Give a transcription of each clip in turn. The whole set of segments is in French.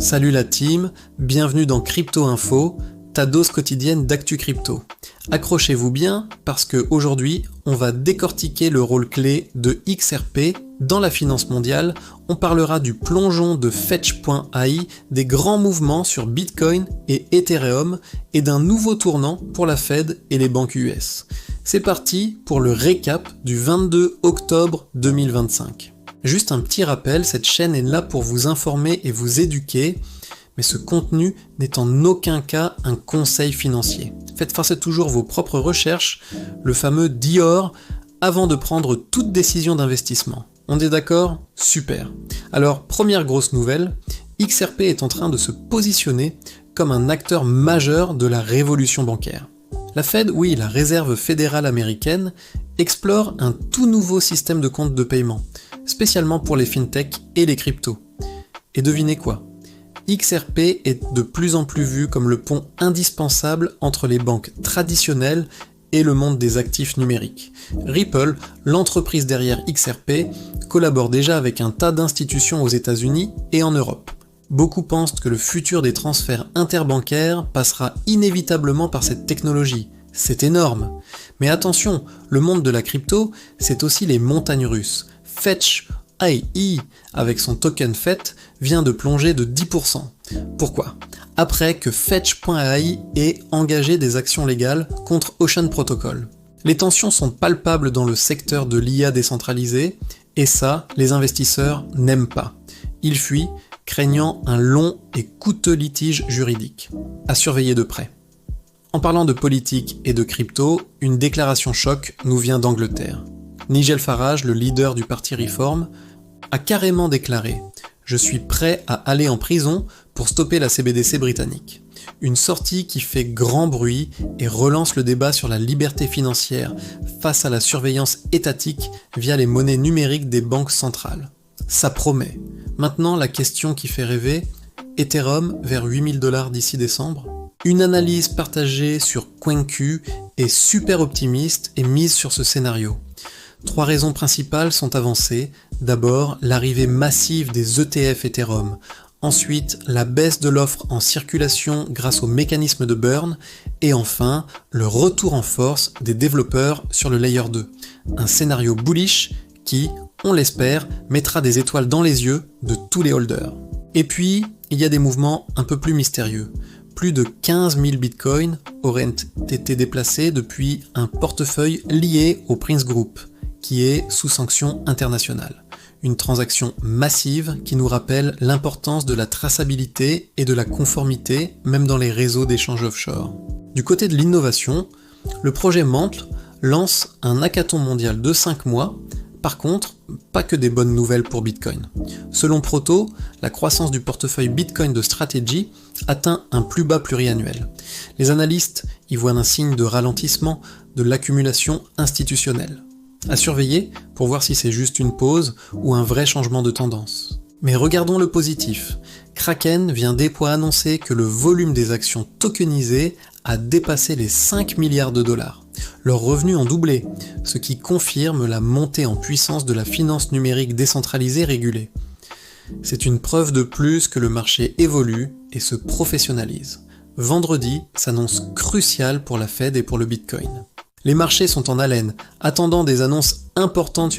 Salut la team, bienvenue dans Crypto Info, ta dose quotidienne d'actu crypto. Accrochez-vous bien parce que aujourd'hui, on va décortiquer le rôle clé de XRP dans la finance mondiale. On parlera du plongeon de Fetch.ai, des grands mouvements sur Bitcoin et Ethereum et d'un nouveau tournant pour la Fed et les banques US. C'est parti pour le récap du 22 octobre 2025. Juste un petit rappel, cette chaîne est là pour vous informer et vous éduquer, mais ce contenu n'est en aucun cas un conseil financier. Faites face toujours vos propres recherches, le fameux Dior, avant de prendre toute décision d'investissement. On est d'accord ? Super. Alors, première grosse nouvelle, XRP est en train de se positionner comme un acteur majeur de la révolution bancaire. La Fed, oui, la Réserve fédérale américaine, explore un tout nouveau système de compte de paiement, spécialement pour les fintechs et les cryptos. Et devinez quoi ? XRP est de plus en plus vu comme le pont indispensable entre les banques traditionnelles et le monde des actifs numériques. Ripple, l'entreprise derrière XRP, collabore déjà avec un tas d'institutions aux États-Unis et en Europe. Beaucoup pensent que le futur des transferts interbancaires passera inévitablement par cette technologie. C'est énorme. Mais attention, le monde de la crypto, c'est aussi les montagnes russes. Fetch.ai, avec son token FET, vient de plonger de 10%. Pourquoi ? Après que Fetch.ai ait engagé des actions légales contre Ocean Protocol. Les tensions sont palpables dans le secteur de l'IA décentralisée, et ça, les investisseurs n'aiment pas. Ils fuient, craignant un long et coûteux litige juridique. À surveiller de près. En parlant de politique et de crypto, une déclaration choc nous vient d'Angleterre. Nigel Farage, le leader du parti Reform, a carrément déclaré « Je suis prêt à aller en prison pour stopper la CBDC britannique ». Une sortie qui fait grand bruit et relance le débat sur la liberté financière face à la surveillance étatique via les monnaies numériques des banques centrales. Ça promet. Maintenant, la question qui fait rêver, Ethereum vers 8000 $ d'ici décembre. Une analyse partagée sur CoinQ est super optimiste et mise sur ce scénario. 3 raisons principales sont avancées. D'abord, l'arrivée massive des ETF Ethereum. Ensuite, la baisse de l'offre en circulation grâce au mécanisme de burn. Et enfin, le retour en force des développeurs sur le Layer 2. Un scénario bullish qui, on l'espère, mettra des étoiles dans les yeux de tous les holders. Et puis, il y a des mouvements un peu plus mystérieux. Plus de 15 000 bitcoins auraient été déplacés depuis un portefeuille lié au Prince Group, qui est sous sanction internationale. Une transaction massive qui nous rappelle l'importance de la traçabilité et de la conformité, même dans les réseaux d'échange offshore. Du côté de l'innovation, le projet Mantle lance un hackathon mondial de 5 mois. Par contre, pas que des bonnes nouvelles pour Bitcoin. Selon Proto, la croissance du portefeuille Bitcoin de Strategy atteint un plus bas pluriannuel. Les analystes y voient un signe de ralentissement de l'accumulation institutionnelle. À surveiller pour voir si c'est juste une pause ou un vrai changement de tendance. Mais regardons le positif. Kraken vient annoncer que le volume des actions tokenisées a dépassé les 5 milliards de dollars. Leurs revenus ont doublé, ce qui confirme la montée en puissance de la finance numérique décentralisée régulée. C'est une preuve de plus que le marché évolue et se professionnalise. Vendredi s'annonce crucial pour la Fed et pour le Bitcoin. Les marchés sont en haleine, attendant des annonces importantes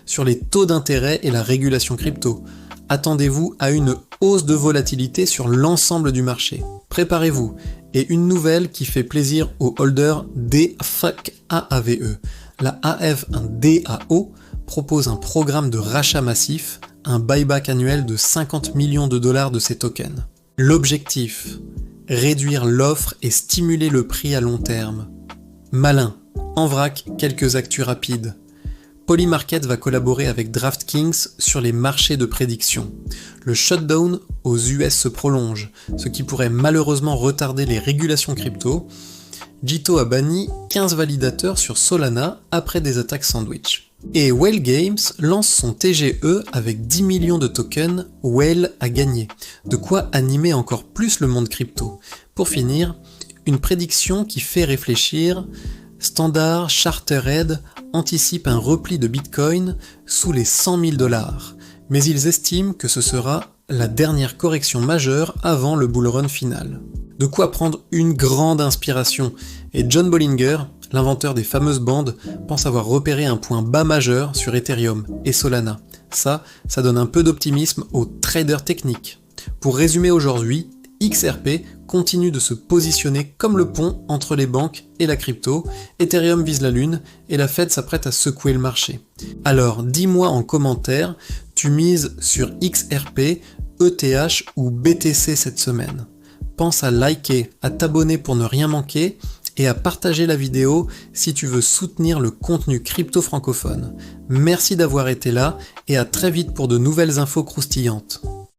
sur les taux d'intérêt et la régulation crypto. Attendez-vous à une hausse de volatilité sur l'ensemble du marché. Préparez-vous. Et une nouvelle qui fait plaisir aux holders DAAVE. La DAO propose un programme de rachat massif, un buyback annuel de 50 millions de dollars de ses tokens. L'objectif, réduire l'offre et stimuler le prix à long terme. Malin, en vrac, quelques actus rapides. Polymarket va collaborer avec DraftKings sur les marchés de prédiction. Le shutdown aux US se prolonge, ce qui pourrait malheureusement retarder les régulations crypto. Jito a banni 15 validateurs sur Solana après des attaques sandwich. Et Whale Games lance son TGE avec 10 millions de tokens Whale à gagner. De quoi animer encore plus le monde crypto. Pour finir, une prédiction qui fait réfléchir. Standard Chartered anticipe un repli de Bitcoin sous les 100 000 $, mais ils estiment que ce sera la dernière correction majeure avant le bull run final. De quoi prendre une grande inspiration, et John Bollinger, l'inventeur des fameuses bandes, pense avoir repéré un point bas majeur sur Ethereum et Solana. Ça donne un peu d'optimisme aux traders techniques. Pour résumer aujourd'hui, XRP continue de se positionner comme le pont entre les banques et la crypto, Ethereum vise la lune et la Fed s'apprête à secouer le marché. Alors dis-moi en commentaire, tu mises sur XRP, ETH ou BTC cette semaine. Pense à liker, à t'abonner pour ne rien manquer et à partager la vidéo si tu veux soutenir le contenu crypto francophone. Merci d'avoir été là et à très vite pour de nouvelles infos croustillantes.